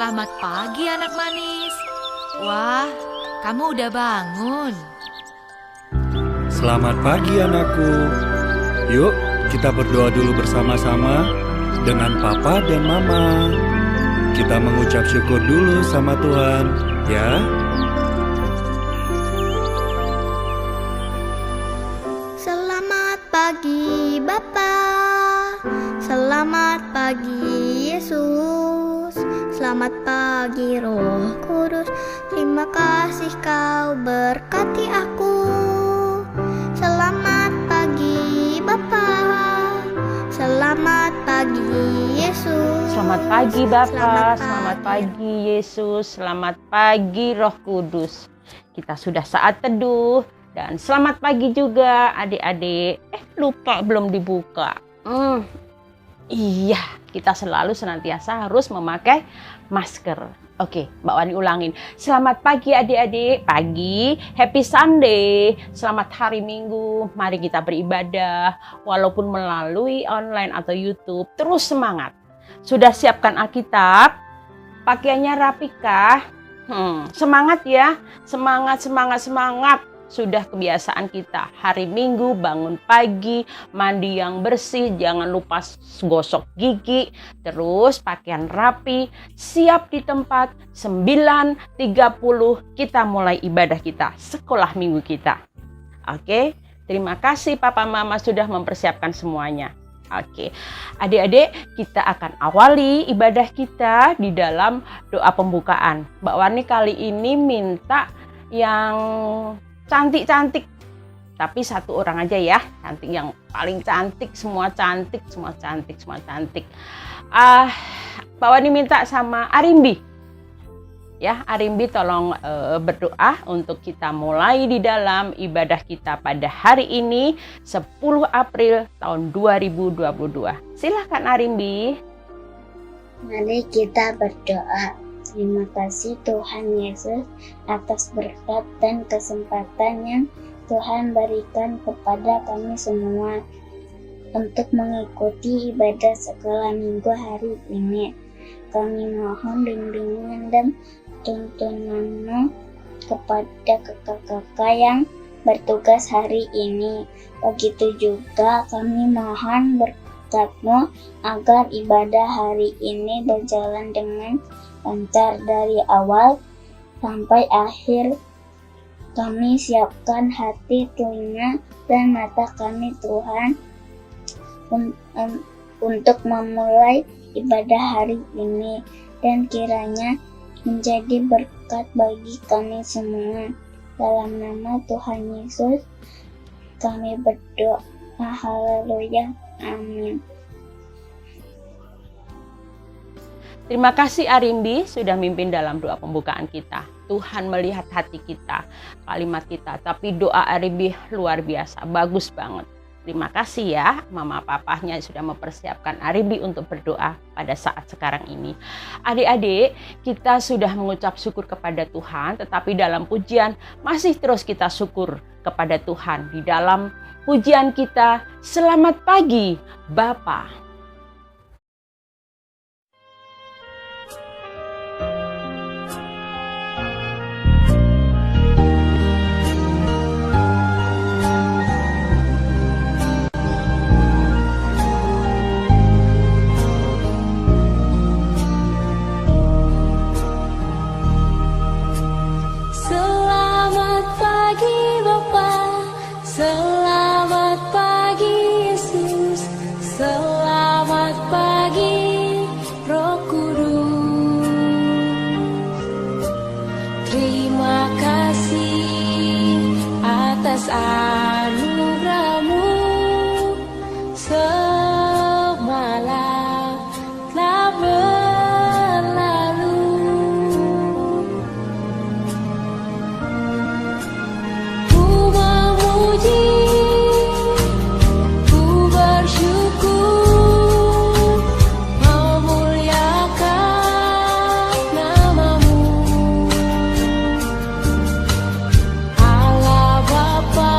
Selamat pagi anak manis. Wah, kamu udah bangun. Selamat pagi anakku. Yuk kita berdoa dulu bersama-sama dengan papa dan mama. Kita mengucap syukur dulu sama Tuhan, ya. Selamat pagi Bapa. Selamat pagi Yesus. Selamat pagi Roh Kudus. Terima kasih kau berkati aku. Selamat pagi Bapa. Selamat pagi Yesus. Selamat pagi Bapa, selamat pagi Yesus, selamat pagi Roh Kudus. Kita sudah saat teduh dan selamat pagi juga adik-adik. Lupa belum dibuka. Iya, kita selalu senantiasa harus memakai masker. Oke, Mbak Wani ulangin. Selamat pagi adik-adik, pagi, happy Sunday, selamat hari Minggu. Mari kita beribadah, walaupun melalui online atau YouTube. Terus semangat. Sudah siapkan Alkitab? Pakaiannya rapikah? Semangat ya, semangat. Sudah kebiasaan kita hari Minggu bangun pagi, mandi yang bersih, jangan lupa gosok gigi, terus pakaian rapi, siap di tempat. 9.30 kita mulai ibadah kita, sekolah minggu kita. Oke, terima kasih Papa Mama sudah mempersiapkan semuanya. Oke, adik-adik, kita akan awali ibadah kita di dalam doa pembukaan. Mbak Wani kali ini minta yang cantik-cantik, tapi satu orang aja ya, cantik yang paling cantik, semua cantik. Mbak Wani minta sama Arimbi, ya Arimbi tolong berdoa untuk kita mulai di dalam ibadah kita pada hari ini 10 April tahun 2022. Silakan Arimbi. Mari kita berdoa. Terima kasih Tuhan Yesus atas berkat dan kesempatan yang Tuhan berikan kepada kami semua untuk mengikuti ibadah sekolah minggu hari ini. Kami mohon bimbingan dan tuntunan-Mu kepada kakak-kakak yang bertugas hari ini. Begitu juga kami mohon berkat-Mu agar ibadah hari ini berjalan dengan lancar dari awal sampai akhir. Kami siapkan hati, telinga, dan mata kami Tuhan untuk memulai ibadah hari ini, dan kiranya menjadi berkat bagi kami semua. Dalam nama Tuhan Yesus kami berdoa. Haleluya. Amin. Terima kasih Arimbi sudah mimpin dalam doa pembukaan kita. Tuhan melihat hati kita, kalimat kita. Tapi doa Arimbi luar biasa, bagus banget. Terima kasih ya mama papahnya sudah mempersiapkan Arimbi untuk berdoa pada saat sekarang ini. Adik-adik, kita sudah mengucap syukur kepada Tuhan, tetapi dalam pujian masih terus kita syukur kepada Tuhan. Di dalam pujian kita, selamat pagi Bapa. Selamat pagi Yesus, selamat pagi Roh Kudus. Terima kasih atas anugerah-Mu semalam telah berlalu. Ku memuji, ku bersyukur, memuliakan nama-Mu. Allah Bapa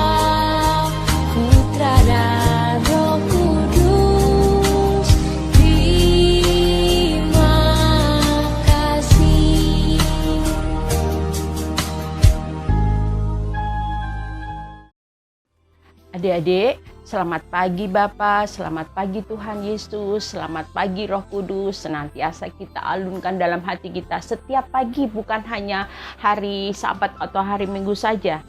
Adik-adik, selamat pagi Bapa, selamat pagi Tuhan Yesus, selamat pagi Roh Kudus. Senantiasa kita alunkan dalam hati kita setiap pagi, bukan hanya hari Sabat atau hari Minggu saja.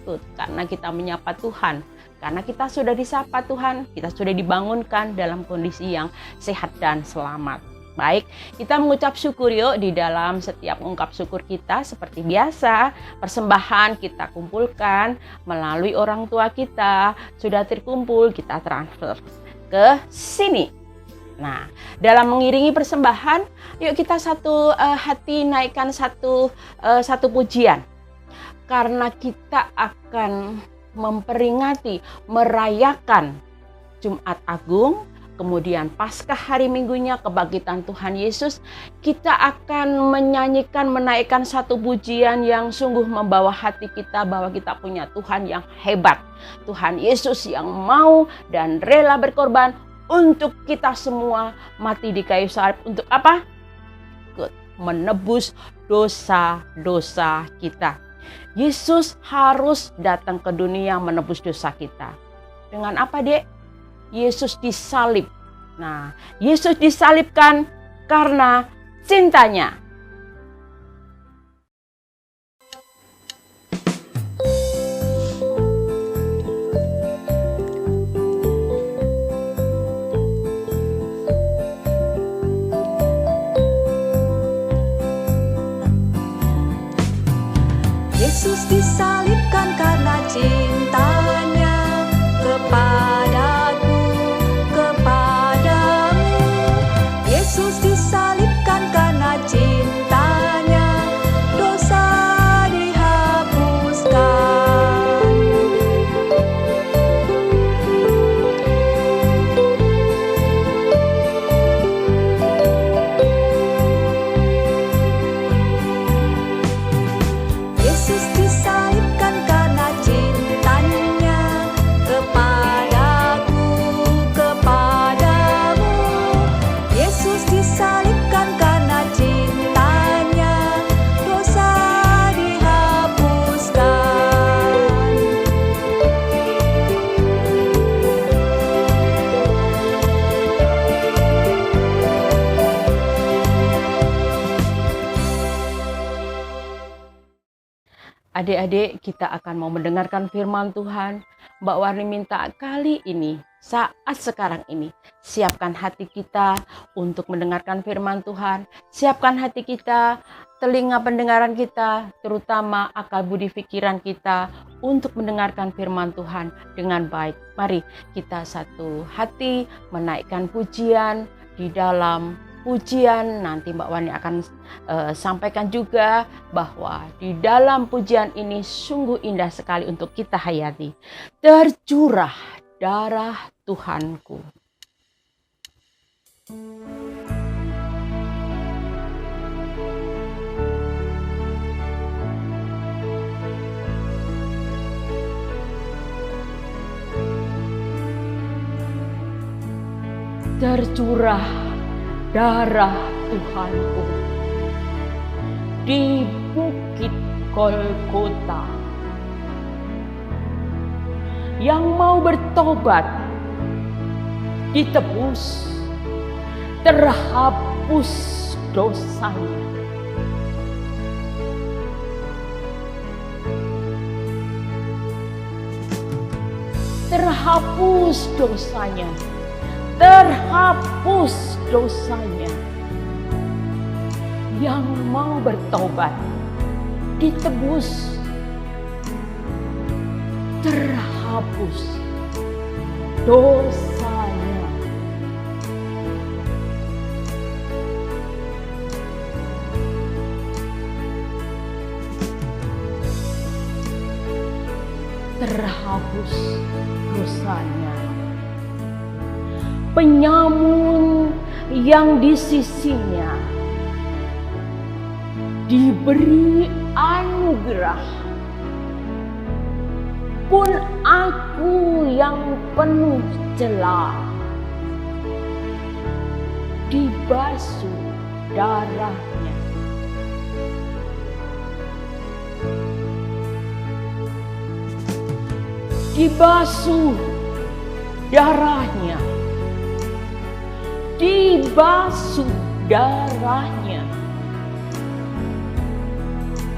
Karena kita menyapa Tuhan, karena kita sudah disapa Tuhan, kita sudah dibangunkan dalam kondisi yang sehat dan selamat. Baik, kita mengucap syukur yuk. Di dalam setiap ungkap syukur kita seperti biasa, persembahan kita kumpulkan melalui orang tua kita, sudah terkumpul kita transfer ke sini. Nah, dalam mengiringi persembahan, yuk kita satu hati naikkan satu pujian. Karena kita akan memperingati, merayakan Jumat Agung, kemudian Paskah hari Minggunya, kebangkitan Tuhan Yesus, kita akan menyanyikan, menaikkan satu pujian yang sungguh membawa hati kita bahwa kita punya Tuhan yang hebat. Tuhan Yesus yang mau dan rela berkorban untuk kita semua, mati di kayu salib. Untuk apa? Menebus dosa-dosa kita. Yesus harus datang ke dunia menebus dosa kita. Dengan apa, Dek? Yesus disalib. Nah, Yesus disalibkan karena cintanya. Yesus disalibkan karena cintanya kepadaku, kepadamu. Yesus disalibkan karena cintanya, dosa dihapuskan. Yesus disalibkan karena cintanya kepadaku, kepadamu. Yesus disalibkan karena cintanya, dosa dihapuskan. Adik-adik, kita akan mau mendengarkan firman Tuhan. Mbak Warni minta kali ini, saat sekarang ini, siapkan hati kita untuk mendengarkan firman Tuhan. Siapkan hati kita, telinga pendengaran kita, terutama akal budi pikiran kita untuk mendengarkan firman Tuhan dengan baik. Mari kita satu hati menaikkan pujian. Di dalam pujian nanti Mbak Wani akan sampaikan juga bahwa di dalam pujian ini sungguh indah sekali untuk kita hayati. Tercurah darah Tuhanku. Tercurah darah Tuhanku di bukit Golgota. Yang mau bertobat ditebus, terhapus dosanya. Terhapus dosanya. Terhapus dosanya. Yang mau bertobat ditebus, terhapus dosanya. Terhapus dosanya. Penyamun yang di sisinya diberi anugerah, pun aku yang penuh celah dibasuh darahnya. dibasuh darahnya, dibasuh darahnya.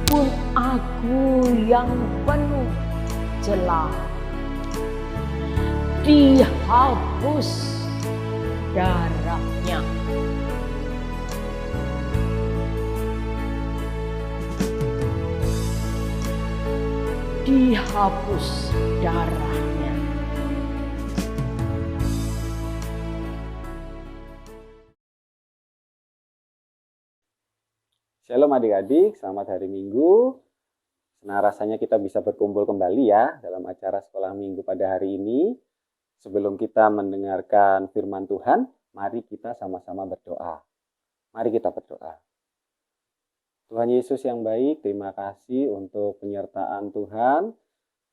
Pun aku yang penuh celah, dihapus darahnya. Dihapus darahnya. Shalom adik-adik, selamat hari Minggu. Senang rasanya kita bisa berkumpul kembali ya dalam acara sekolah Minggu pada hari ini. Sebelum kita mendengarkan firman Tuhan, mari kita sama-sama berdoa. Mari kita berdoa. Tuhan Yesus yang baik, terima kasih untuk penyertaan Tuhan.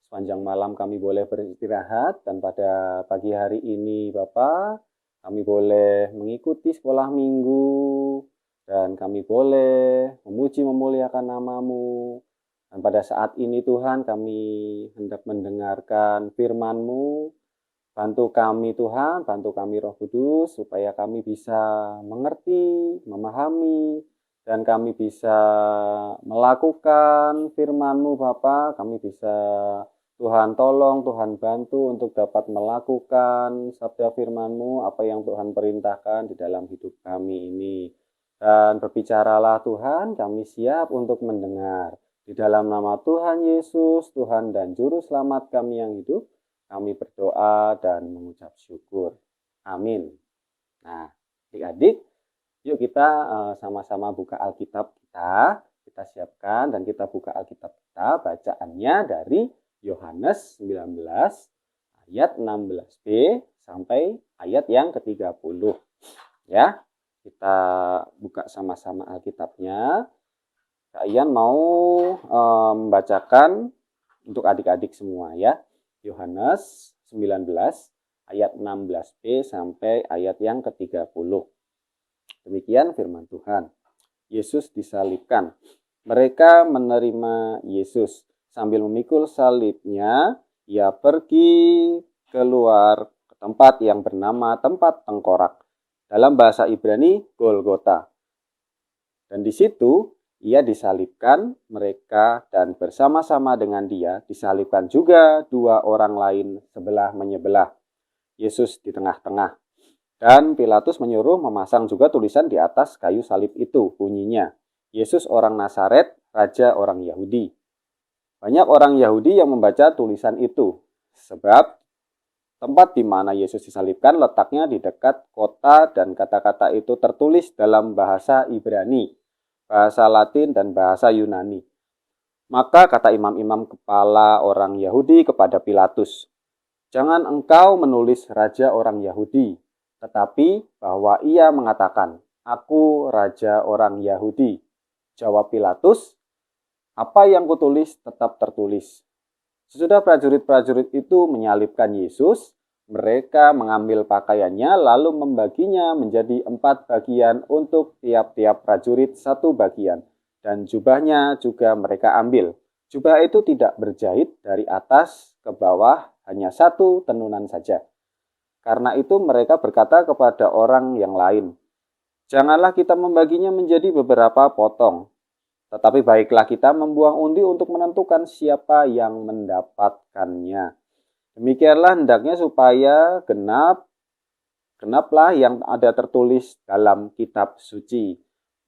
Sepanjang malam kami boleh beristirahat dan pada pagi hari ini Bapa, kami boleh mengikuti sekolah Minggu dan kami boleh memuji memuliakan nama-Mu. Dan pada saat ini Tuhan kami hendak mendengarkan firman-Mu. Bantu kami Tuhan, bantu kami Roh Kudus supaya kami bisa mengerti, memahami, dan kami bisa melakukan firman-Mu Bapa. Kami bisa, Tuhan tolong, Tuhan bantu untuk dapat melakukan sabda firman-Mu, apa yang Tuhan perintahkan di dalam hidup kami ini. Dan berbicaralah Tuhan, kami siap untuk mendengar. Di dalam nama Tuhan Yesus, Tuhan dan Juru Selamat kami yang hidup, kami berdoa dan mengucap syukur. Amin. Nah, adik-adik, yuk kita sama-sama buka Alkitab kita. Kita siapkan dan kita buka Alkitab kita. Bacaannya dari Yohanes 19 ayat 16b sampai ayat yang ke-30. Ya, kita buka sama-sama Alkitabnya. Kak Ian mau membacakan untuk adik-adik semua ya. Yohanes 19 ayat 16b sampai ayat yang ke-30. Demikian firman Tuhan. Yesus disalibkan. Mereka menerima Yesus. Sambil memikul salibnya, ia pergi keluar ke tempat yang bernama tempat tengkorak. Dalam bahasa Ibrani, Golgota. Dan di situ ia disalibkan, mereka dan bersama-sama dengan dia disalibkan juga dua orang lain sebelah menyebelah. Yesus di tengah-tengah. Dan Pilatus menyuruh memasang juga tulisan di atas kayu salib itu, bunyinya, Yesus orang Nazaret, Raja orang Yahudi. Banyak orang Yahudi yang membaca tulisan itu, sebab tempat di mana Yesus disalibkan letaknya di dekat kota dan kata-kata itu tertulis dalam bahasa Ibrani, bahasa Latin dan bahasa Yunani. Maka kata imam-imam kepala orang Yahudi kepada Pilatus, "Jangan engkau menulis Raja orang Yahudi, tetapi bahwa ia mengatakan, 'Aku Raja orang Yahudi.'" Jawab Pilatus, "Apa yang kutulis tetap tertulis." Sesudah prajurit-prajurit itu menyalibkan Yesus, mereka mengambil pakaiannya lalu membaginya menjadi 4 bagian untuk tiap-tiap prajurit 1 bagian. Dan jubahnya juga mereka ambil. Jubah itu tidak berjahit dari atas ke bawah, hanya 1 tenunan saja. Karena itu mereka berkata kepada orang yang lain, "Janganlah kita membaginya menjadi beberapa potong. Tetapi baiklah kita membuang undi untuk menentukan siapa yang mendapatkannya." Demikianlah hendaknya supaya genaplah yang ada tertulis dalam kitab suci.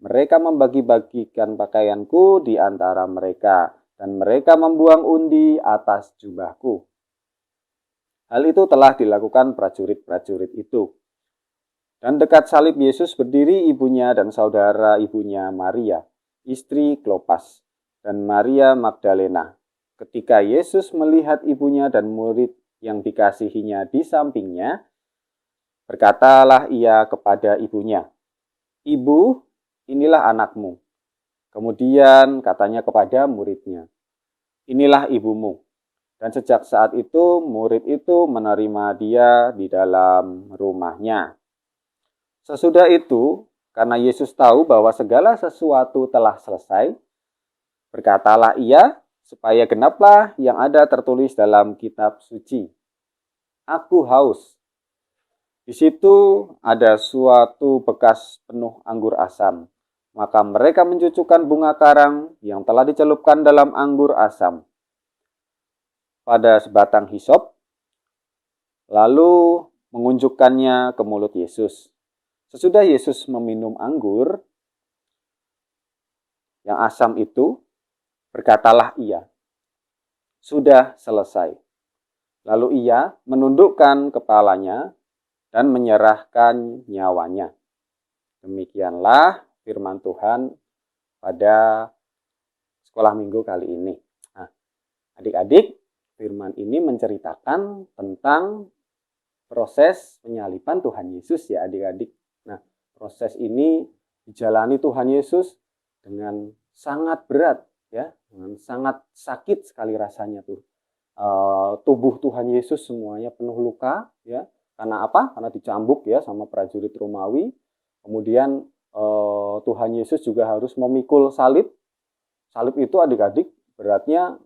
Mereka membagi-bagikan pakaianku di antara mereka, dan mereka membuang undi atas jubahku. Hal itu telah dilakukan prajurit-prajurit itu. Dan dekat salib Yesus berdiri ibunya dan saudara ibunya Maria, istri Klopas, dan Maria Magdalena. Ketika Yesus melihat ibunya dan murid yang dikasihinya di sampingnya, berkatalah ia kepada ibunya, "Ibu, inilah anakmu." Kemudian katanya kepada muridnya, "Inilah ibumu." Dan sejak saat itu, murid itu menerima dia di dalam rumahnya. Sesudah itu, karena Yesus tahu bahwa segala sesuatu telah selesai, berkatalah ia, supaya genaplah yang ada tertulis dalam kitab suci. Aku haus. Di situ ada suatu bekas penuh anggur asam. Maka mereka mencucukkan bunga karang yang telah dicelupkan dalam anggur asam pada sebatang hisop, lalu mengunjukkannya ke mulut Yesus. Sesudah Yesus meminum anggur yang asam itu, berkatalah ia, "Sudah selesai." Lalu ia menundukkan kepalanya dan menyerahkan nyawanya. Demikianlah firman Tuhan pada sekolah minggu kali ini. Nah, adik-adik, firman ini menceritakan tentang proses penyaliban Tuhan Yesus ya adik-adik. Nah, proses ini dijalani Tuhan Yesus dengan sangat berat ya, dengan sangat sakit sekali rasanya tuh. Tubuh Tuhan Yesus semuanya penuh luka ya. Karena apa? Karena dicambuk ya sama prajurit Romawi. Kemudian Tuhan Yesus juga harus memikul salib. Salib itu adik-adik beratnya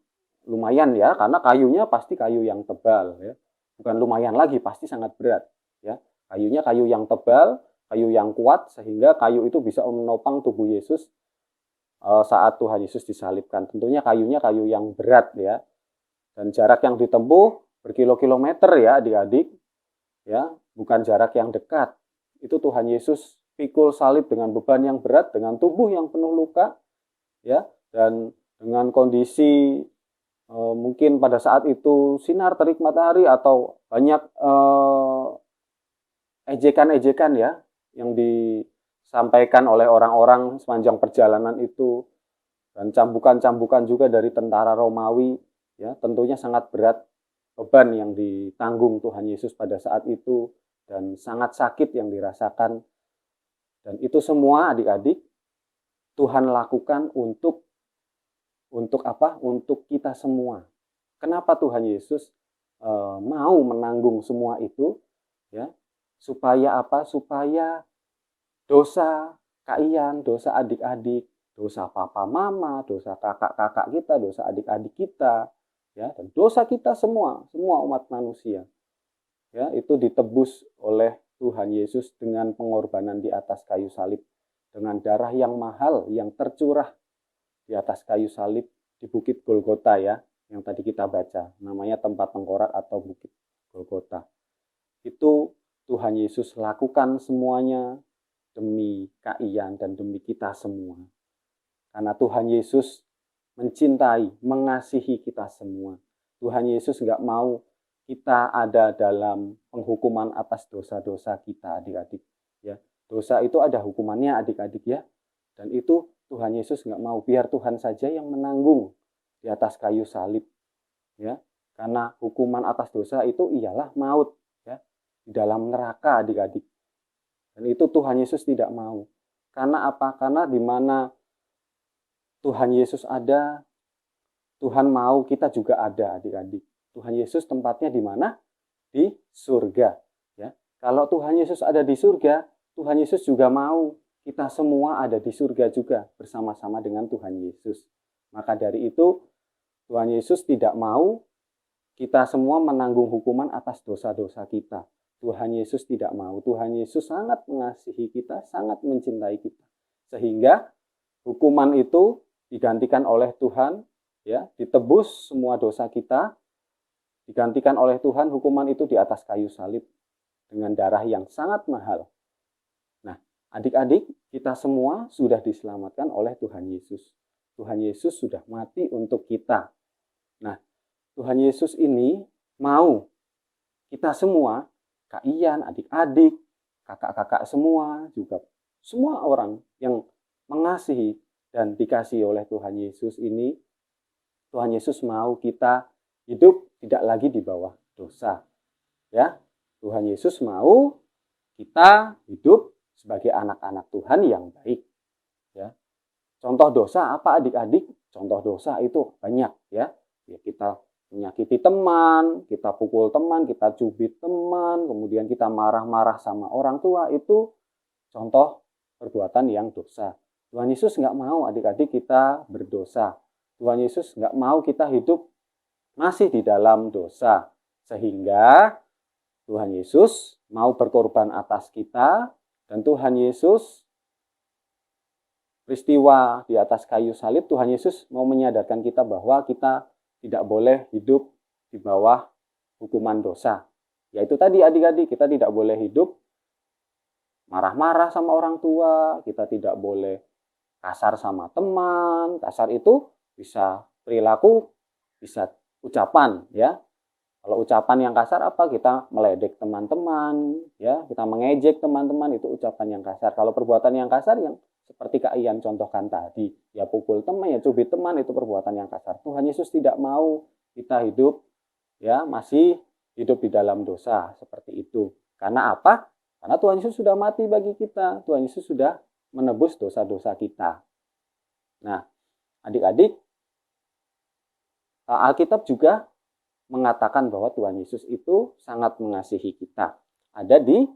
lumayan ya, karena kayunya pasti kayu yang tebal ya. Bukan lumayan lagi, pasti sangat berat ya. Kayunya kayu yang tebal, kayu yang kuat, sehingga kayu itu bisa menopang tubuh Yesus saat Tuhan Yesus disalibkan. Tentunya kayunya kayu yang berat ya. Dan jarak yang ditempuh berkilo-kilometer ya adik-adik. Ya, bukan jarak yang dekat. Itu Tuhan Yesus pikul salib dengan beban yang berat, dengan tubuh yang penuh luka ya, dan dengan kondisi mungkin pada saat itu sinar terik matahari atau banyak ejekan-ejekan ya yang disampaikan oleh orang-orang sepanjang perjalanan itu, dan cambukan-cambukan juga dari tentara Romawi ya, tentunya sangat berat beban yang ditanggung Tuhan Yesus pada saat itu, dan sangat sakit yang dirasakan. Dan itu semua adik-adik Tuhan lakukan untuk apa? Untuk kita semua. Kenapa Tuhan Yesus mau menanggung semua itu? Ya, supaya apa? Supaya dosa kalian, dosa adik-adik, dosa papa mama, dosa kakak-kakak kita, dosa adik-adik kita, ya, dan dosa kita semua umat manusia, ya, itu ditebus oleh Tuhan Yesus dengan pengorbanan di atas kayu salib, dengan darah yang mahal yang tercurah di atas kayu salib di Bukit Golgota ya, yang tadi kita baca, namanya tempat tengkorak atau Bukit Golgota. Itu Tuhan Yesus lakukan semuanya demi kalian dan demi kita semua. Karena Tuhan Yesus mencintai, mengasihi kita semua. Tuhan Yesus nggak mau kita ada dalam penghukuman atas dosa-dosa kita, adik-adik. Ya, dosa itu ada hukumannya, adik-adik ya. Dan itu Tuhan Yesus nggak mau, biar Tuhan saja yang menanggung di atas kayu salib. Ya, karena hukuman atas dosa itu ialah maut, ya, di dalam neraka, adik-adik. Dan itu Tuhan Yesus tidak mau. Karena apa? Karena di mana Tuhan Yesus ada, Tuhan mau kita juga ada, adik-adik. Tuhan Yesus tempatnya di mana? Di surga. Ya. Kalau Tuhan Yesus ada di surga, Tuhan Yesus juga mau kita semua ada di surga juga bersama-sama dengan Tuhan Yesus. Maka dari itu, Tuhan Yesus tidak mau kita semua menanggung hukuman atas dosa-dosa kita. Tuhan Yesus tidak mau. Tuhan Yesus sangat mengasihi kita, sangat mencintai kita. Sehingga hukuman itu digantikan oleh Tuhan, ya, ditebus semua dosa kita, digantikan oleh Tuhan hukuman itu di atas kayu salib dengan darah yang sangat mahal. Nah, adik-adik, kita semua sudah diselamatkan oleh Tuhan Yesus. Tuhan Yesus sudah mati untuk kita. Nah, Tuhan Yesus ini mau kita semua, kalian, adik-adik, kakak-kakak semua, juga semua orang yang mengasihi dan dikasihi oleh Tuhan Yesus ini, Tuhan Yesus mau kita hidup tidak lagi di bawah dosa. Ya, Tuhan Yesus mau kita hidup sebagai anak-anak Tuhan yang baik. Ya, contoh dosa apa adik-adik? Contoh dosa itu banyak ya. Ya, kita menyakiti teman, kita pukul teman, kita cubit teman, kemudian kita marah-marah sama orang tua, itu contoh perbuatan yang dosa. Tuhan Yesus nggak mau adik-adik kita berdosa. Tuhan Yesus nggak mau kita hidup masih di dalam dosa. Sehingga Tuhan Yesus mau berkorban atas kita, dan Tuhan Yesus, peristiwa di atas kayu salib, Tuhan Yesus mau menyadarkan kita bahwa kita tidak boleh hidup di bawah hukuman dosa. Yaitu tadi adik-adik, kita tidak boleh hidup marah-marah sama orang tua, kita tidak boleh kasar sama teman. Kasar itu bisa perilaku, bisa ucapan, ya. Kalau ucapan yang kasar apa? Kita meledek teman-teman, ya, kita mengejek teman-teman, itu ucapan yang kasar. Kalau perbuatan yang kasar yang seperti Kak Ian contohkan tadi, ya pukul teman, ya cubit teman, itu perbuatan yang kasar. Tuhan Yesus tidak mau kita hidup, ya, masih hidup di dalam dosa seperti itu. Karena apa? Karena Tuhan Yesus sudah mati bagi kita. Tuhan Yesus sudah menebus dosa-dosa kita. Nah, adik-adik, Alkitab juga mengatakan bahwa Tuhan Yesus itu sangat mengasihi kita. Ada di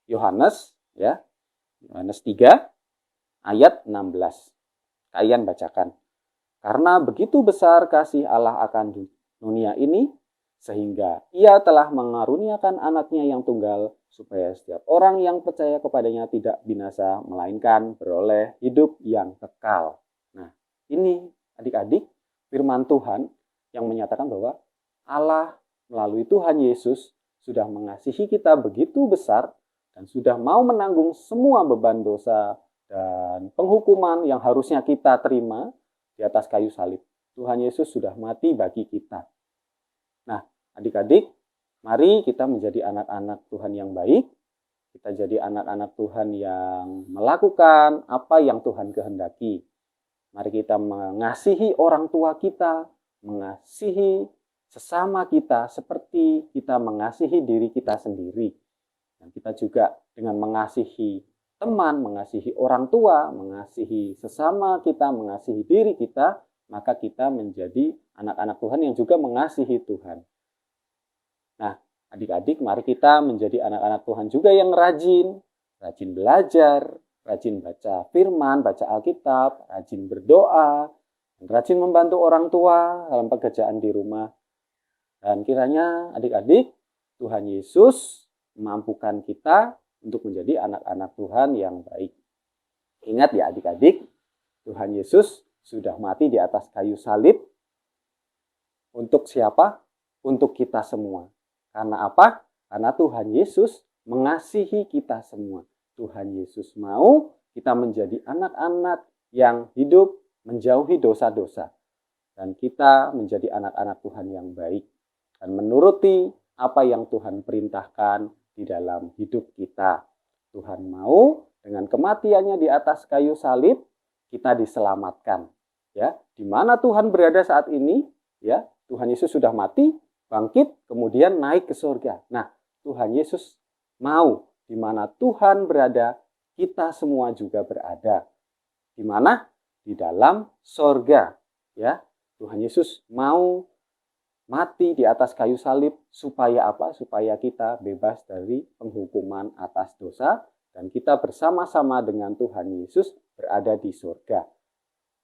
Yohanes, ya, Yohanes 3 ayat 16. Kalian bacakan. Karena begitu besar kasih Allah akan dunia ini, sehingga Ia telah mengaruniakan anaknya yang tunggal, supaya setiap orang yang percaya kepadanya tidak binasa, melainkan beroleh hidup yang kekal. Nah, ini adik-adik firman Tuhan yang menyatakan bahwa Allah melalui Tuhan Yesus sudah mengasihi kita begitu besar dan sudah mau menanggung semua beban dosa dan penghukuman yang harusnya kita terima di atas kayu salib. Tuhan Yesus sudah mati bagi kita. Nah, adik-adik, mari kita menjadi anak-anak Tuhan yang baik. Kita jadi anak-anak Tuhan yang melakukan apa yang Tuhan kehendaki. Mari kita mengasihi orang tua kita, mengasihi sesama kita seperti kita mengasihi diri kita sendiri. Dan kita juga dengan mengasihi teman, mengasihi orang tua, mengasihi sesama kita, mengasihi diri kita, maka kita menjadi anak-anak Tuhan yang juga mengasihi Tuhan. Nah, adik-adik, mari kita menjadi anak-anak Tuhan juga yang rajin belajar, rajin baca firman, baca Alkitab, rajin berdoa, rajin membantu orang tua dalam pekerjaan di rumah. Dan kiranya adik-adik, Tuhan Yesus memampukan kita untuk menjadi anak-anak Tuhan yang baik. Ingat ya adik-adik, Tuhan Yesus sudah mati di atas kayu salib. Untuk siapa? Untuk kita semua. Karena apa? Karena Tuhan Yesus mengasihi kita semua. Tuhan Yesus mau kita menjadi anak-anak yang hidup menjauhi dosa-dosa. Dan kita menjadi anak-anak Tuhan yang baik. Dan menuruti apa yang Tuhan perintahkan di dalam hidup kita. Tuhan mau dengan kematiannya di atas kayu salib, kita diselamatkan. Ya, di mana Tuhan berada saat ini? Ya, Tuhan Yesus sudah mati, bangkit, kemudian naik ke surga. Nah, Tuhan Yesus mau di mana Tuhan berada, kita semua juga berada. Di mana? Di dalam sorga, ya. Tuhan Yesus mau mati di atas kayu salib supaya apa? Supaya kita bebas dari penghukuman atas dosa dan kita bersama-sama dengan Tuhan Yesus berada di surga.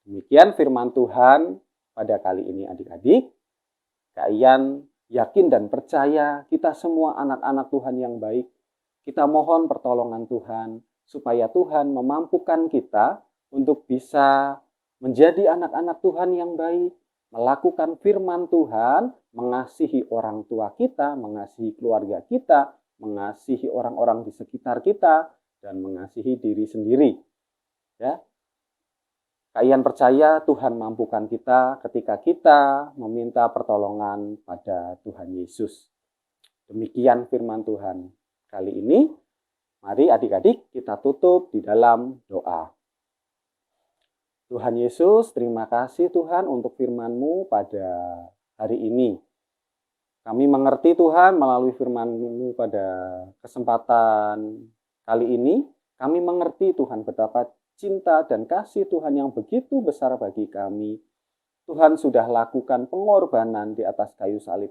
Demikian firman Tuhan pada kali ini adik-adik. Kalian yakin dan percaya kita semua anak-anak Tuhan yang baik. Kita mohon pertolongan Tuhan supaya Tuhan memampukan kita untuk bisa menjadi anak-anak Tuhan yang baik, melakukan firman Tuhan, mengasihi orang tua kita, mengasihi keluarga kita, mengasihi orang-orang di sekitar kita, dan mengasihi diri sendiri. Ya, kalian percaya Tuhan mampukan kita ketika kita meminta pertolongan pada Tuhan Yesus. Demikian firman Tuhan kali ini. Mari adik-adik kita tutup di dalam doa. Tuhan Yesus, terima kasih Tuhan untuk firman-Mu pada hari ini. Kami mengerti Tuhan melalui firman-Mu pada kesempatan kali ini. Kami mengerti Tuhan betapa cinta dan kasih Tuhan yang begitu besar bagi kami. Tuhan sudah lakukan pengorbanan di atas kayu salib.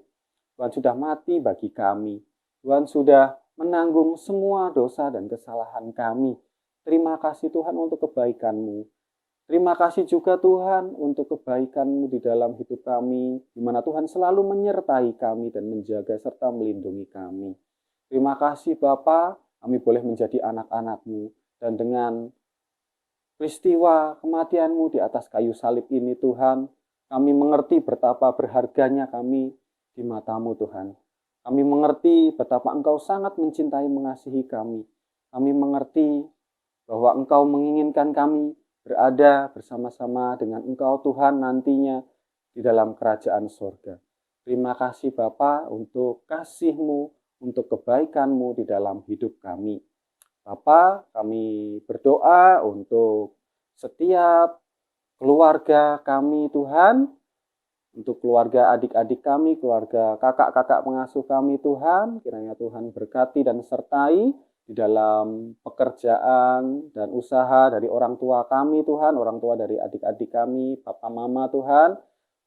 Tuhan sudah mati bagi kami. Tuhan sudah menanggung semua dosa dan kesalahan kami. Terima kasih Tuhan untuk kebaikan-Mu. Terima kasih juga Tuhan untuk kebaikan-Mu di dalam hidup kami, di mana Tuhan selalu menyertai kami dan menjaga serta melindungi kami. Terima kasih Bapa, kami boleh menjadi anak-anak-Mu, dan dengan peristiwa kematian-Mu di atas kayu salib ini Tuhan, kami mengerti betapa berharganya kami di mata-Mu Tuhan. Kami mengerti betapa Engkau sangat mencintai mengasihi kami. Kami mengerti bahwa Engkau menginginkan kami berada bersama-sama dengan Engkau Tuhan nantinya di dalam kerajaan surga. Terima kasih Bapa untuk kasih-Mu, untuk kebaikan-Mu di dalam hidup kami. Bapa, kami berdoa untuk setiap keluarga kami Tuhan, untuk keluarga adik-adik kami, keluarga kakak-kakak pengasuh kami Tuhan, kiranya Tuhan berkati dan sertai di dalam pekerjaan dan usaha dari orang tua kami Tuhan, orang tua dari adik-adik kami, papa mama Tuhan,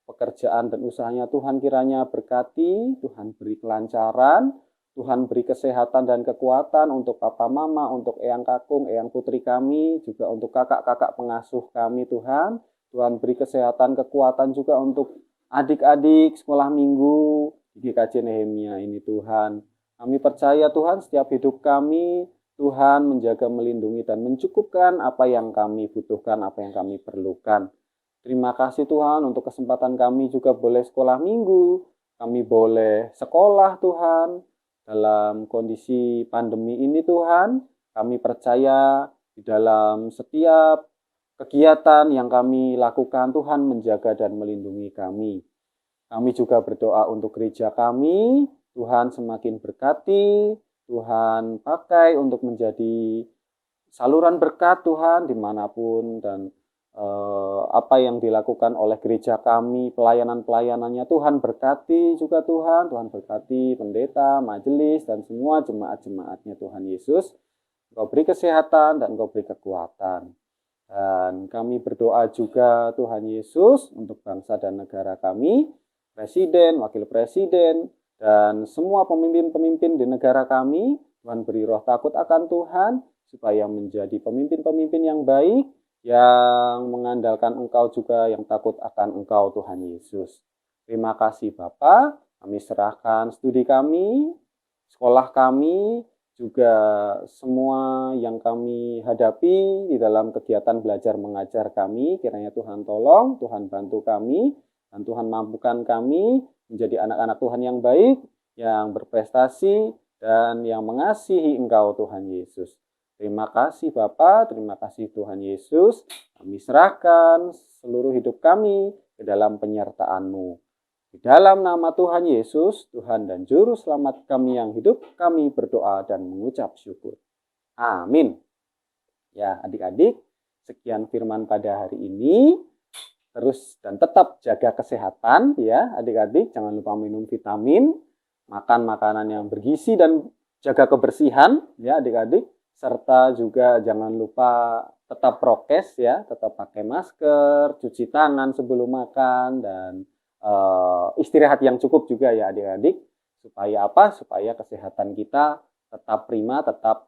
pekerjaan dan usahanya Tuhan kiranya berkati, Tuhan beri kelancaran, Tuhan beri kesehatan dan kekuatan untuk papa mama, untuk eyang kakung, eyang putri kami, juga untuk kakak-kakak pengasuh kami Tuhan. Tuhan beri kesehatan, kekuatan juga untuk adik-adik sekolah minggu di GKJ Nehemia ini Tuhan. Kami percaya Tuhan setiap hidup kami, Tuhan menjaga, melindungi, dan mencukupkan apa yang kami butuhkan, apa yang kami perlukan. Terima kasih Tuhan untuk kesempatan kami juga boleh sekolah minggu, kami boleh sekolah Tuhan. Dalam kondisi pandemi ini Tuhan, kami percaya di dalam setiap kegiatan yang kami lakukan Tuhan menjaga dan melindungi kami. Kami juga berdoa untuk gereja kami, Tuhan semakin berkati, Tuhan pakai untuk menjadi saluran berkat Tuhan dimanapun, dan apa yang dilakukan oleh gereja kami, pelayanan-pelayanannya Tuhan berkati juga Tuhan, Tuhan berkati pendeta, majelis, dan semua jemaat-jemaatnya Tuhan Yesus. Engkau beri kesehatan dan Engkau beri kekuatan. Dan kami berdoa juga Tuhan Yesus untuk bangsa dan negara kami, presiden, wakil presiden, dan semua pemimpin-pemimpin di negara kami. Tuhan beri roh takut akan Tuhan, supaya menjadi pemimpin-pemimpin yang baik, yang mengandalkan Engkau juga, yang takut akan Engkau Tuhan Yesus. Terima kasih Bapa, kami serahkan studi kami, sekolah kami, juga semua yang kami hadapi di dalam kegiatan belajar mengajar kami. Kiranya Tuhan tolong, Tuhan bantu kami, dan Tuhan mampukan kami menjadi anak-anak Tuhan yang baik, yang berprestasi, dan yang mengasihi Engkau Tuhan Yesus. Terima kasih Bapa, terima kasih Tuhan Yesus. Kami serahkan seluruh hidup kami ke dalam penyertaan-Mu. Di dalam nama Tuhan Yesus, Tuhan dan Juru Selamat kami yang hidup, kami berdoa dan mengucap syukur. Amin. Ya adik-adik, sekian firman pada hari ini. Terus dan tetap jaga kesehatan ya adik-adik, jangan lupa minum vitamin, makan makanan yang bergizi, dan jaga kebersihan ya adik-adik, serta juga jangan lupa tetap prokes ya, tetap pakai masker, cuci tangan sebelum makan, dan istirahat yang cukup juga ya adik-adik. Supaya apa? Supaya kesehatan kita tetap prima, tetap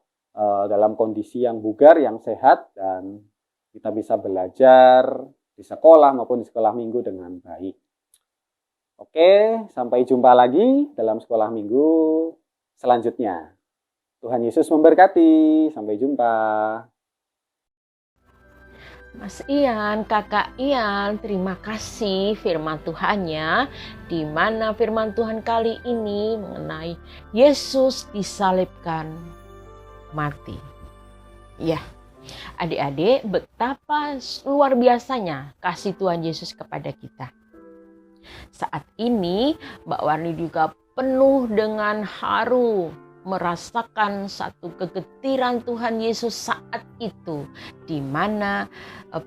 dalam kondisi yang bugar, yang sehat, dan kita bisa belajar di sekolah maupun di sekolah minggu dengan baik. Oke, sampai jumpa lagi dalam sekolah minggu selanjutnya. Tuhan Yesus memberkati. Sampai jumpa. Mas Ian, Kakak Ian, terima kasih firman Tuhannya, di mana firman Tuhan kali ini mengenai Yesus disalibkan mati. Ya, adik-adik, betapa luar biasanya kasih Tuhan Yesus kepada kita. Saat ini Mbak Warni juga penuh dengan haru merasakan satu kegetiran Tuhan Yesus saat itu, di mana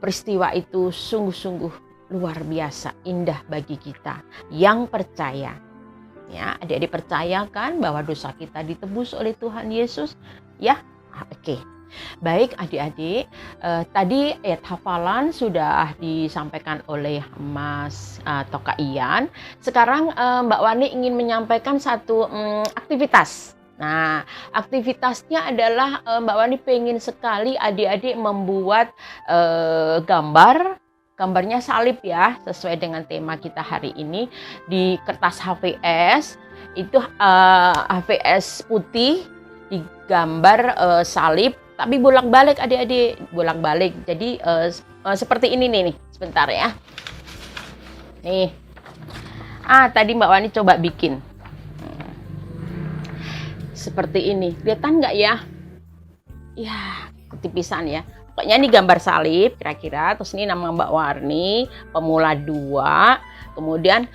peristiwa itu sungguh-sungguh luar biasa indah bagi kita yang percaya. Ya, adik-adik percaya kan bahwa dosa kita ditebus oleh Tuhan Yesus? Ya, oke. Baik adik-adik, tadi ayat hafalan sudah disampaikan oleh Mas atau Kak Ian. Sekarang Mbak Wani ingin menyampaikan satu aktivitas. Nah, aktivitasnya adalah Mbak Wani pengen sekali adik-adik membuat gambarnya salib ya, sesuai dengan tema kita hari ini di kertas HVS. Itu HVS putih digambar salib, tapi bolak-balik adik-adik, bolak-balik. Jadi seperti ini nih, sebentar ya. Nih. Tadi Mbak Wani coba bikin. Seperti ini, kelihatan nggak ya? Ya, ketipisan ya. Pokoknya ini gambar salib kira-kira. Terus ini nama Mbak Warni, pemula 2. Kemudian,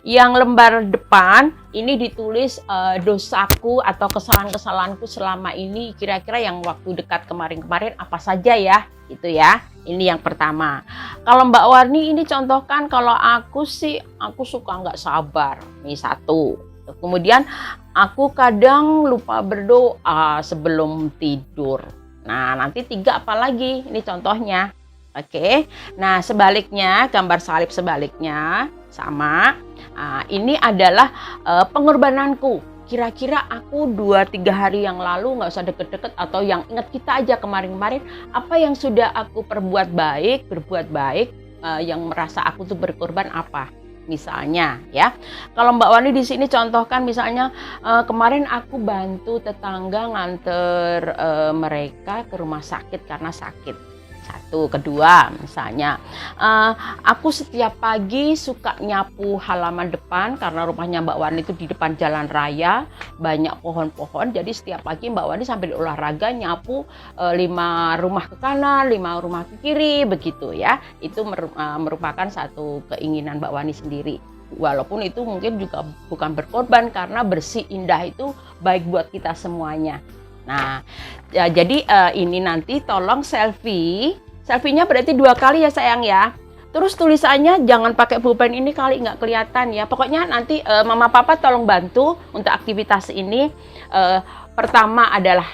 yang lembar depan ini ditulis dosaku atau kesalahan-kesalahanku selama ini. Kira-kira yang waktu dekat kemarin-kemarin apa saja ya? Itu ya. Ini yang pertama. Kalau Mbak Warni ini contohkan, kalau aku suka nggak sabar. Ini 1. Kemudian aku kadang lupa berdoa sebelum tidur. Nah, nanti 3 apa lagi? Ini contohnya. Oke. Nah, sebaliknya, gambar salib sebaliknya sama. Ini adalah pengorbananku. Kira-kira aku 2-3 hari yang lalu, nggak usah deket-deket, atau yang ingat kita aja kemarin-kemarin, apa yang sudah aku berbuat baik, yang merasa aku tuh berkorban apa. Misalnya ya, kalau Mbak Wani di sini contohkan misalnya kemarin aku bantu tetangga nganter mereka ke rumah sakit karena sakit. 1, kedua misalnya aku setiap pagi suka nyapu halaman depan karena rumahnya Mbak Wani itu di depan jalan raya, banyak pohon-pohon. Jadi setiap pagi Mbak Wani sambil olahraga nyapu 5 rumah ke kanan, 5 rumah ke kiri, begitu ya. Itu merupakan satu keinginan Mbak Wani sendiri. Walaupun itu mungkin juga bukan berkorban, karena bersih indah itu baik buat kita semuanya. Nah, ya, jadi ini nanti tolong selfie-nya berarti 2 kali ya sayang ya. Terus tulisannya jangan pakai pulpen ini kali nggak kelihatan ya. Pokoknya nanti mama papa tolong bantu untuk aktivitas ini. Pertama adalah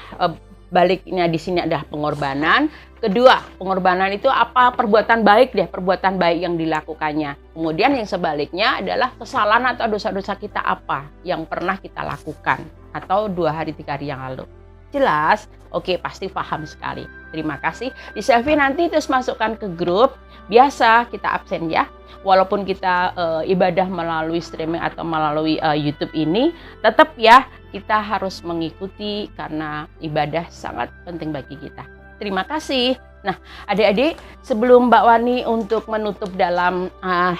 baliknya di sini adalah pengorbanan. Kedua, pengorbanan itu apa? Perbuatan baik deh, perbuatan baik yang dilakukannya. Kemudian yang sebaliknya adalah kesalahan atau dosa-dosa kita apa yang pernah kita lakukan atau 2 hari 3 hari yang lalu. Jelas? Oke, pasti paham sekali. Terima kasih. Di selfie nanti terus masukkan ke grup. Biasa kita absen ya. Walaupun kita ibadah melalui streaming atau melalui YouTube ini, tetap ya kita harus mengikuti karena ibadah sangat penting bagi kita. Terima kasih. Nah, adik-adik, sebelum Mbak Wani untuk menutup dalam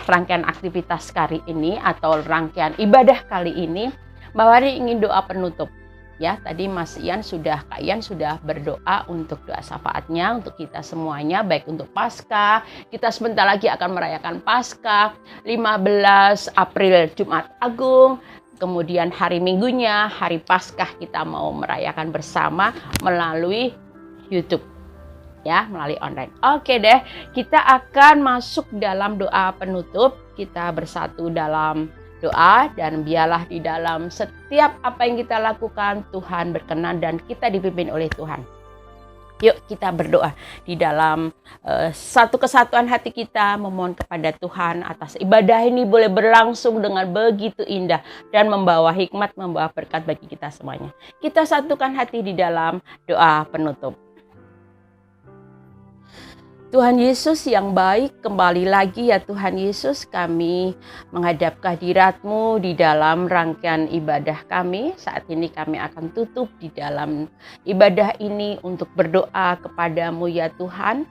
rangkaian aktivitas kali ini atau rangkaian ibadah kali ini, Mbak Wani ingin doa penutup. Ya, tadi Kak Ian sudah berdoa untuk doa syafaatnya untuk kita semuanya, baik untuk Paskah. Kita sebentar lagi akan merayakan Paskah, 15 April Jumat Agung. Kemudian hari Minggunya, hari Paskah kita mau merayakan bersama melalui YouTube. Ya, melalui online. Oke deh, kita akan masuk dalam doa penutup. Kita bersatu dalam doa, dan biarlah di dalam setiap apa yang kita lakukan Tuhan berkenan dan kita dipimpin oleh Tuhan. Yuk kita berdoa di dalam satu kesatuan hati kita, memohon kepada Tuhan atas ibadah ini boleh berlangsung dengan begitu indah dan membawa hikmat, membawa berkat bagi kita semuanya. Kita satukan hati di dalam doa penutup. Tuhan Yesus yang baik, kembali lagi ya Tuhan Yesus, kami menghadap kehadirat-Mu di dalam rangkaian ibadah kami. Saat ini kami akan tutup di dalam ibadah ini untuk berdoa kepada-Mu ya Tuhan.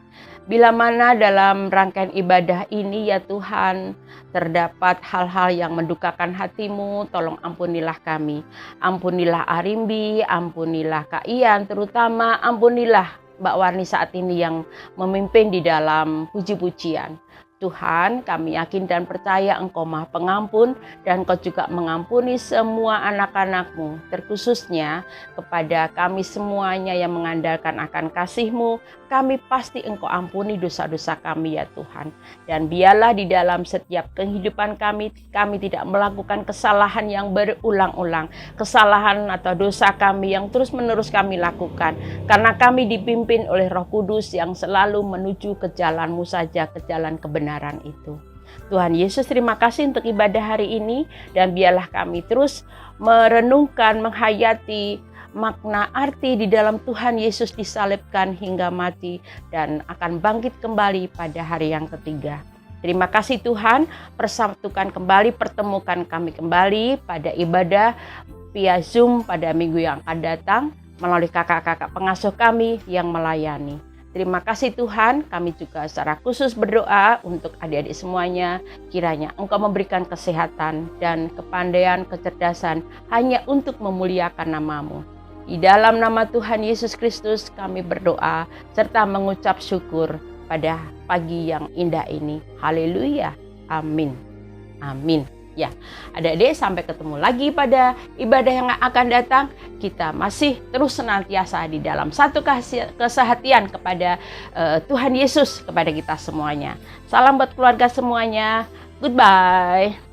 Bila mana dalam rangkaian ibadah ini ya Tuhan terdapat hal-hal yang mendukakan hati-Mu, tolong ampunilah kami. Ampunilah Arimbi, ampunilah Kak Ian, terutama ampunilah Mbak Warni saat ini yang memimpin di dalam puji-pujian. Tuhan, kami yakin dan percaya Engkau Maha Pengampun dan Engkau juga mengampuni semua anak-anak-Mu, terkhususnya kepada kami semuanya yang mengandalkan akan kasih-Mu. Kami pasti Engkau ampuni dosa-dosa kami ya Tuhan. Dan biarlah di dalam setiap kehidupan kami tidak melakukan kesalahan yang berulang-ulang. Kesalahan atau dosa kami yang terus-menerus kami lakukan. Karena kami dipimpin oleh Roh Kudus yang selalu menuju ke jalan-Mu saja, ke jalan kebenaran itu. Tuhan Yesus, terima kasih untuk ibadah hari ini, dan biarlah kami terus merenungkan, menghayati makna arti di dalam Tuhan Yesus disalibkan hingga mati dan akan bangkit kembali pada hari yang ketiga. Terima kasih Tuhan, persatukan kembali, pertemukan kami kembali pada ibadah via Zoom pada minggu yang akan datang melalui kakak-kakak pengasuh kami yang melayani. Terima kasih Tuhan, kami juga secara khusus berdoa untuk adik-adik semuanya, kiranya Engkau memberikan kesehatan dan kepandaian, kecerdasan hanya untuk memuliakan nama-Mu. Di dalam nama Tuhan Yesus Kristus kami berdoa serta mengucap syukur pada pagi yang indah ini. Haleluya. Amin. Amin. Ya, adik-adik, sampai ketemu lagi pada ibadah yang akan datang. Kita masih terus senantiasa di dalam satu kesehatian kepada Tuhan Yesus kepada kita semuanya. Salam buat keluarga semuanya. Goodbye.